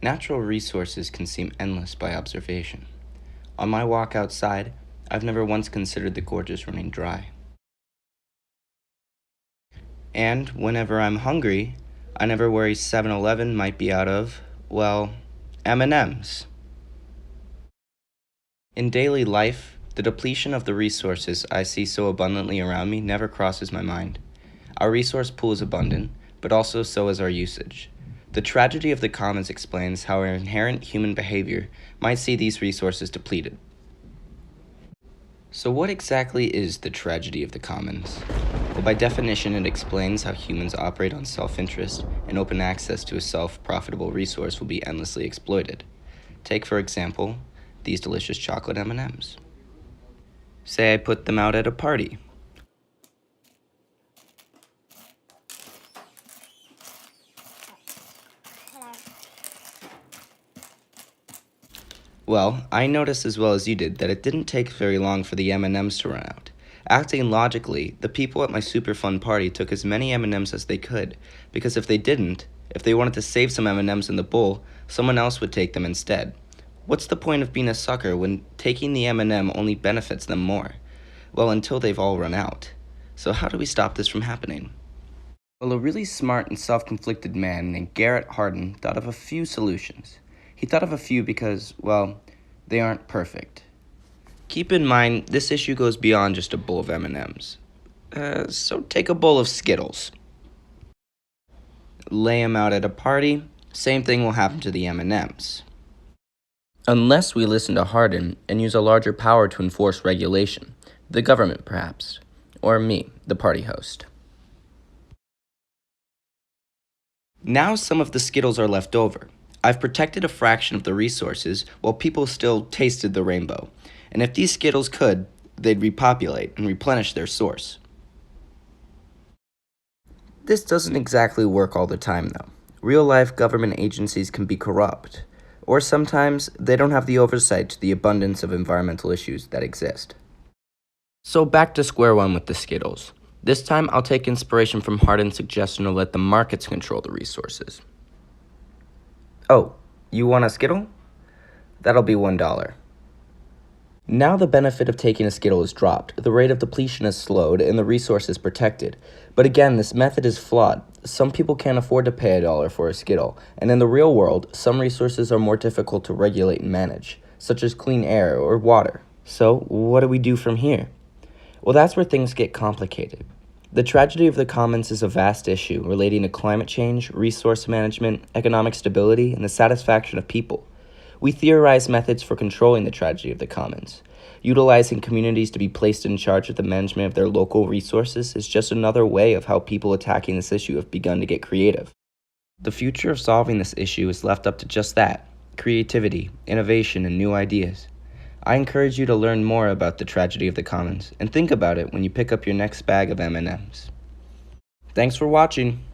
Natural resources can seem endless by observation. On my walk outside, I've never once considered the gorges running dry. And whenever I'm hungry, I never worry 7-Eleven might be out of, well, M&Ms. In daily life, the depletion of the resources I see so abundantly around me never crosses my mind. Our resource pool is abundant, but also so is our usage. The tragedy of the commons explains how our inherent human behavior might see these resources depleted. So what exactly is the tragedy of the commons? Well, by definition, it explains how humans operate on self-interest, and open access to a self-profitable resource will be endlessly exploited. Take, for example, these delicious chocolate M&Ms. Say I put them out at a party. Well, I noticed as well as you did that it didn't take very long for the M&Ms to run out. Acting logically, the people at my super fun party took as many M&Ms as they could, because if they didn't, if they wanted to save some M&Ms in the bowl, someone else would take them instead. What's the point of being a sucker when taking the M&M only benefits them more? Well, until they've all run out. So how do we stop this from happening? Well, a really smart and self-conflicted man named Hardin thought of a few solutions. He thought of a few because, well, they aren't perfect. Keep in mind, this issue goes beyond just a bowl of M&Ms. So take a bowl of Skittles. Lay them out at a party, same thing will happen to the M&Ms. Unless we listen to Hardin and use a larger power to enforce regulation. The government, perhaps. Or me, the party host. Now some of the Skittles are left over. I've protected a fraction of the resources while people still tasted the rainbow. And if these Skittles could, they'd repopulate and replenish their source. This doesn't exactly work all the time, though. Real-life government agencies can be corrupt, or sometimes they don't have the oversight to the abundance of environmental issues that exist. So back to square one with the Skittles. This time I'll take inspiration from Hardin's suggestion to let the markets control the resources. Oh, you want a Skittle? That'll be $1. Now the benefit of taking a Skittle is dropped, the rate of depletion is slowed, and the resource is protected. But again, this method is flawed. Some people can't afford to pay $1 for a Skittle, and in the real world, some resources are more difficult to regulate and manage, such as clean air or water. So, what do we do from here? Well, that's where things get complicated. The tragedy of the commons is a vast issue relating to climate change, resource management, economic stability, and the satisfaction of people. We theorize methods for controlling the tragedy of the commons. Utilizing communities to be placed in charge of the management of their local resources is just another way of how people attacking this issue have begun to get creative. The future of solving this issue is left up to just that: creativity, innovation, and new ideas. I encourage you to learn more about the tragedy of the commons and think about it when you pick up your next bag of M&Ms. Thanks for watching.